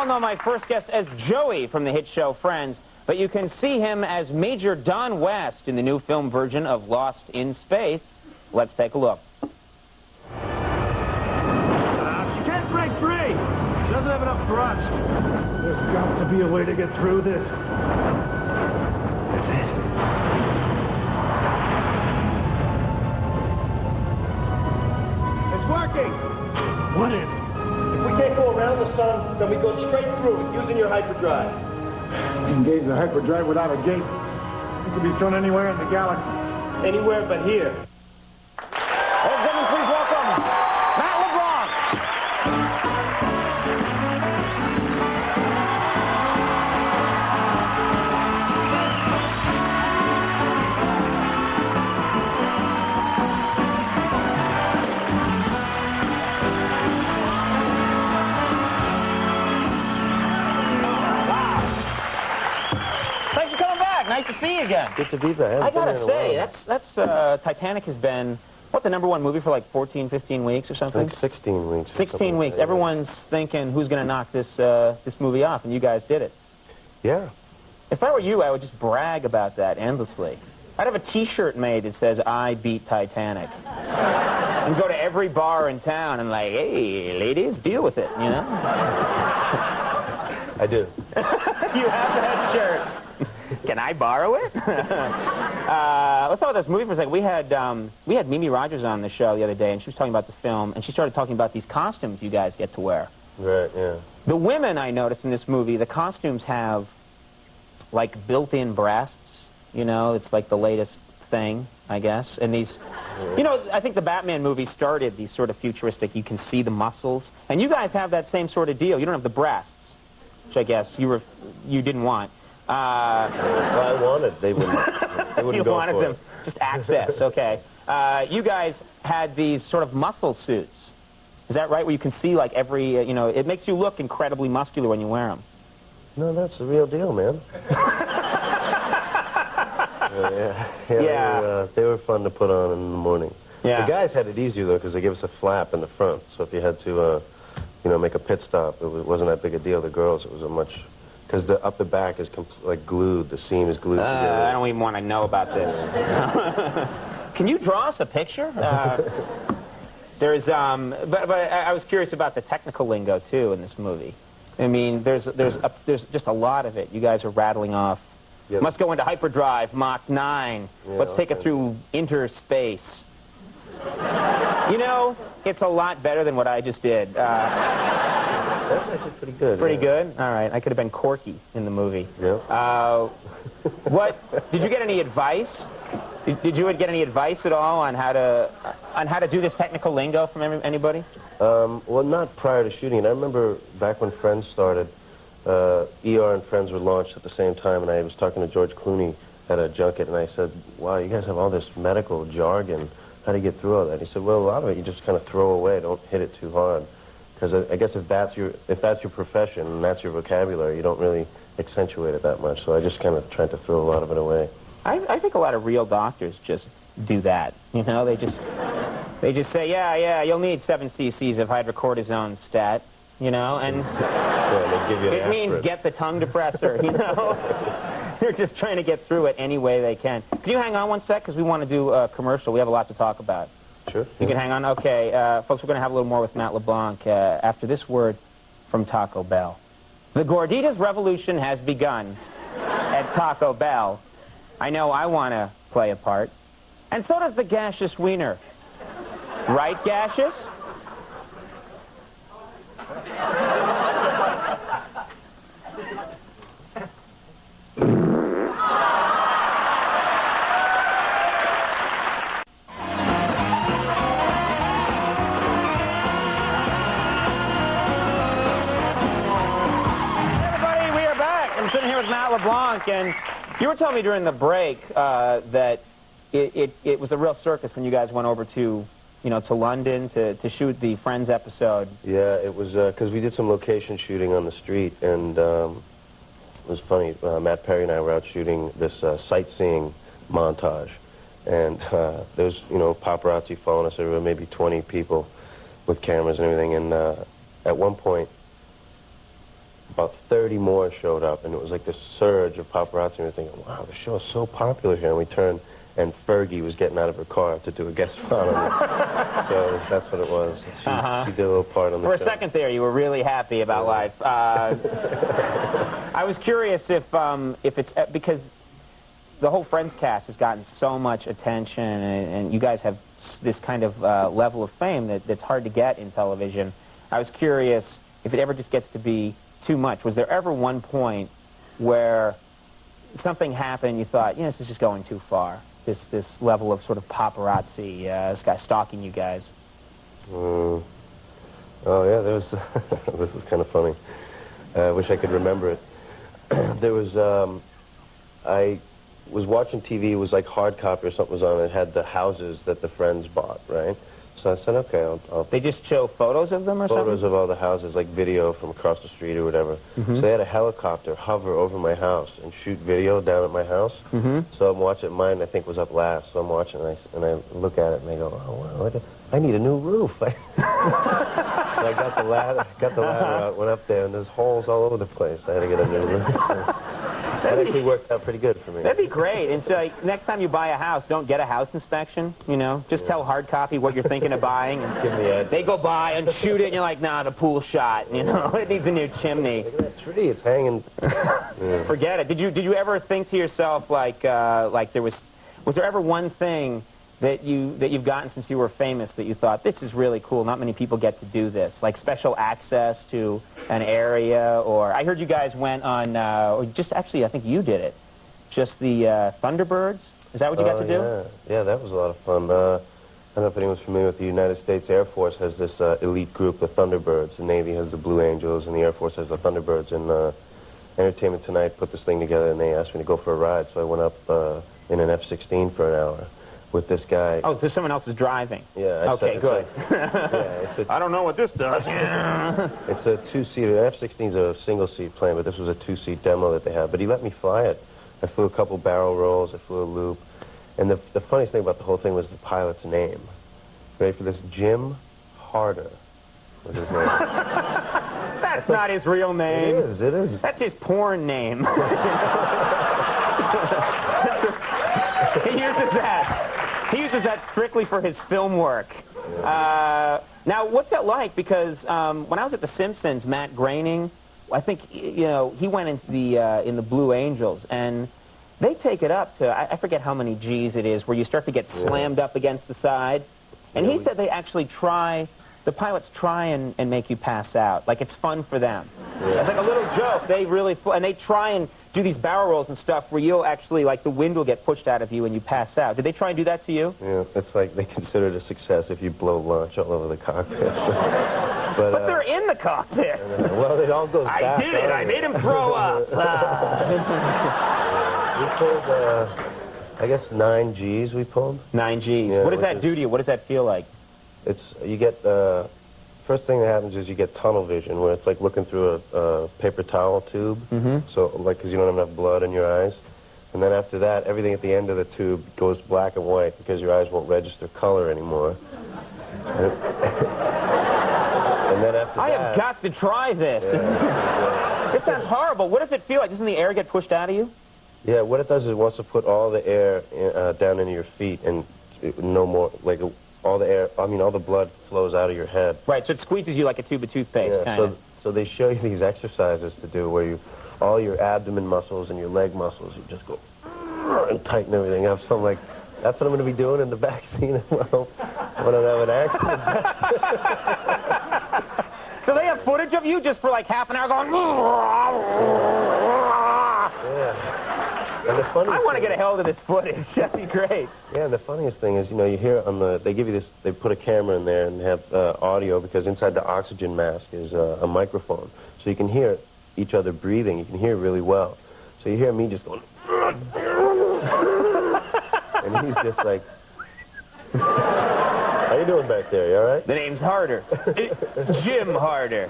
know my first guest as Joey from the hit show Friends, but you can see him as Major Don West in the new film version of Lost in Space. Let's take a look. She can't break free. She doesn't have enough thrust. There's got to be a way to get through this. That's it. It's working. What is? If we can't go around the sun, then we go straight through it using your hyperdrive. Engage the hyperdrive without a gate. It could be thrown anywhere in the galaxy. Anywhere but here. Ladies and gentlemen, please welcome Matt LeBlanc. Thanks for coming back. Nice to see you again. Good to be back. I gotta say, that's Titanic has been, what, the #1 movie for like 14, 15 weeks or something? Like 16 weeks. 16 weeks. Everyone's thinking who's gonna knock this this movie off, and you guys did it. Yeah. If I were you, I would just brag about that endlessly. I'd have a T-shirt made that says "I beat Titanic," and go to every bar in town and like, hey, ladies, deal with it, you know? I do. You have that shirt. Can I borrow it? Let's talk about this movie for a second. We had Mimi Rogers on the show the other day, and she was talking about the film, and she started talking about these costumes you guys get to wear. Right, yeah. The women, I noticed in this movie, the costumes have, like, built-in breasts. You know, it's like the latest thing, I guess. And these, you know, I think the Batman movie started these sort of futuristic, you can see the muscles. And you guys have that same sort of deal. You don't have the breasts, which I guess you didn't want. Well, I wanted. They wouldn't You go wanted for them, it. just access, okay. You guys had these sort of muscle suits. Is that right? Where you can see, like, every, you know, it makes you look incredibly muscular when you wear them. No, that's the real deal, man. They were fun to put on in the morning. Yeah. The guys had it easier, though, because they gave us a flap in the front. So if you had to, you know, make a pit stop, it wasn't that big a deal. The girls, it was a much... Because the up the back is like glued. The seam is glued together. I don't even want to know about this. Can you draw us a picture? There's but I was curious about the technical lingo too in this movie. I mean, there's just a lot of it. You guys are rattling off. Yep. Must go into hyperdrive, Mach 9. Yeah, Let's take it through interspace. You know, it's a lot better than what I just did. That's actually pretty good. Pretty good? All right. I could have been Corky in the movie. Yep. What? Did you get any advice? Did you get any advice at all on how to do this technical lingo from anybody? Well, not prior to shooting it. I remember back when Friends started, ER and Friends were launched at the same time, and I was talking to George Clooney at a junket, and I said, wow, you guys have all this medical jargon. How do you get through all that? He said, well, a lot of it you just kind of throw away. Don't hit it too hard. Because I guess if that's your profession and that's your vocabulary, you don't really accentuate it that much. So I just kind of tried to throw a lot of it away. I think a lot of real doctors just do that. You know, they just say, yeah, you'll need 7 cc's of hydrocortisone stat. You know, and yeah, they give you it means get the tongue depressor. You know, they're just trying to get through it any way they can. Can you hang on one sec? Because we want to do a commercial. We have a lot to talk about. Sure. You can hang on. Okay, folks, we're going to have a little more with Matt LeBlanc after this word from Taco Bell. The Gorditas revolution has begun at Taco Bell. I know I want to play a part. And so does the gaseous wiener. Right, gaseous? Matt LeBlanc, and you were telling me during the break that it was a real circus when you guys went over to, you know, to London to shoot the Friends episode. Yeah, it was because we did some location shooting on the street, and it was funny. Matt Perry and I were out shooting this sightseeing montage, and there was, you know, paparazzi following us. There were maybe 20 people with cameras and everything, and at one point, about 30 more showed up, and it was like this surge of paparazzi, and we were thinking, wow, the show is so popular here. And we turned, and Fergie was getting out of her car to do a guest spot on it. So that's what it was. She did a little part on the show. For a second there, you were really happy about life. I was curious if it's because the whole Friends cast has gotten so much attention, and you guys have this kind of level of fame that's hard to get in television. I was curious if it ever just gets to be too much. Was there ever one point where something happened and you thought, this is just going too far, this level of sort of paparazzi, this guy stalking you guys? Oh, yeah, there was... this is kind of funny. I wish I could remember it. There was... I was watching TV, it was like hard copy or something was on, it had the houses that the Friends bought, right? So I said, okay, I'll... They just show photos of them or something? Photos of all the houses, like video from across the street or whatever. So they had a helicopter hover over my house and shoot video down at my house. So I'm watching, mine I think was up last, so I'm watching and I look at it and I go, oh, wow, I need a new roof. So I got the ladder out, went up there, and there's holes all over the place. I had to get a new roof. So that actually worked out pretty good for me. That'd be great. And so, like, next time you buy a house, don't get a house inspection, Just tell hard copy what you're thinking of buying. And give me a... They go by and shoot it, and you're like, nah, the pool shot, It needs a new chimney. Look at that tree, it's hanging. Forget it. Did you ever think to yourself, was there ever one thing that you've gotten since you were famous that you thought, this is really cool, not many people get to do this, like special access to an area? Or I heard you guys went on, actually I think you did it, just the Thunderbirds. Is that what you got to do? Yeah, that was a lot of fun. I don't know if anyone's familiar with the United States Air Force has this elite group, the Thunderbirds. The Navy has the Blue Angels, and the Air Force has the Thunderbirds. And Entertainment Tonight put this thing together, and they asked me to go for a ride. So I went up in an F-16 for an hour with this guy. Oh, so someone else is driving? Yeah. Okay, good. I don't know what this does. It's a two-seater. F-16 is a single-seat plane, but this was a two-seat demo that they had. But he let me fly it. I flew a couple barrel rolls. I flew a loop. And the funniest thing about the whole thing was the pilot's name. Ready for this? Jim Harder was his name. That's not his real name. It is. That's his porn name. He uses that strictly for his film work. Now, what's that like? Because when I was at The Simpsons, Matt Groening, I think, he went into in the Blue Angels, and they take it up to, I forget how many G's it is, where you start to get slammed up against the side. And he said they actually the pilots try and make you pass out. Like, it's fun for them. It's like a little joke. And they try and do these barrel rolls and stuff where you'll actually, like, the wind will get pushed out of you and you pass out. Did they try and do that to you? Yeah, it's like they consider it a success if you blow lunch all over the cockpit. But they're in the cockpit. Well, it all goes back. I did it. I made him throw up. We pulled, I guess, 9 Gs we pulled. 9 Gs. Yeah, what does that do to you? What does that feel like? You get, first thing that happens is you get tunnel vision, where it's like looking through a paper towel tube. So, like, because you don't have enough blood in your eyes. And then after that, everything at the end of the tube goes black and white because your eyes won't register color anymore. And then after I have got to try this. It sounds horrible. What does it feel like? Doesn't the air get pushed out of you? Yeah, what it does is it wants to put all the air down into your feet and no more, like, all the air, all the blood flows out of your head. Right, so it squeezes you like a tube of toothpaste, kind of. So they show you these exercises to do where all your abdomen muscles and your leg muscles, you just go and tighten everything up. So I'm like, that's what I'm going to be doing in the back scene when I have an accident. So they have footage of you just for like half an hour going... Yeah. And the funniest I want to get a hold of this footage. That'd be great. Yeah, and the funniest thing is, you hear on they give you this, they put a camera in there and have audio, because inside the oxygen mask is a microphone. So you can hear each other breathing. You can hear really well. So you hear me just going... and he's just like... How you doing back there? You all right? The name's Harder. Jim Harder.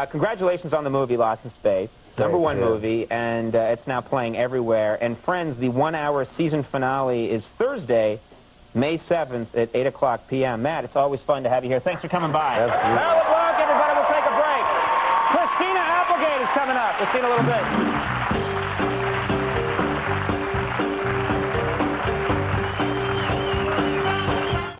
Congratulations on the movie Lost in Space. #1 movie, and it's now playing everywhere. And Friends, the 1-hour season finale is Thursday, May 7th at 8 o'clock p.m. Matt, it's always fun to have you here. Thanks for coming by. Absolutely. LeBlanc, everybody. coming up. We'll see you in a little bit.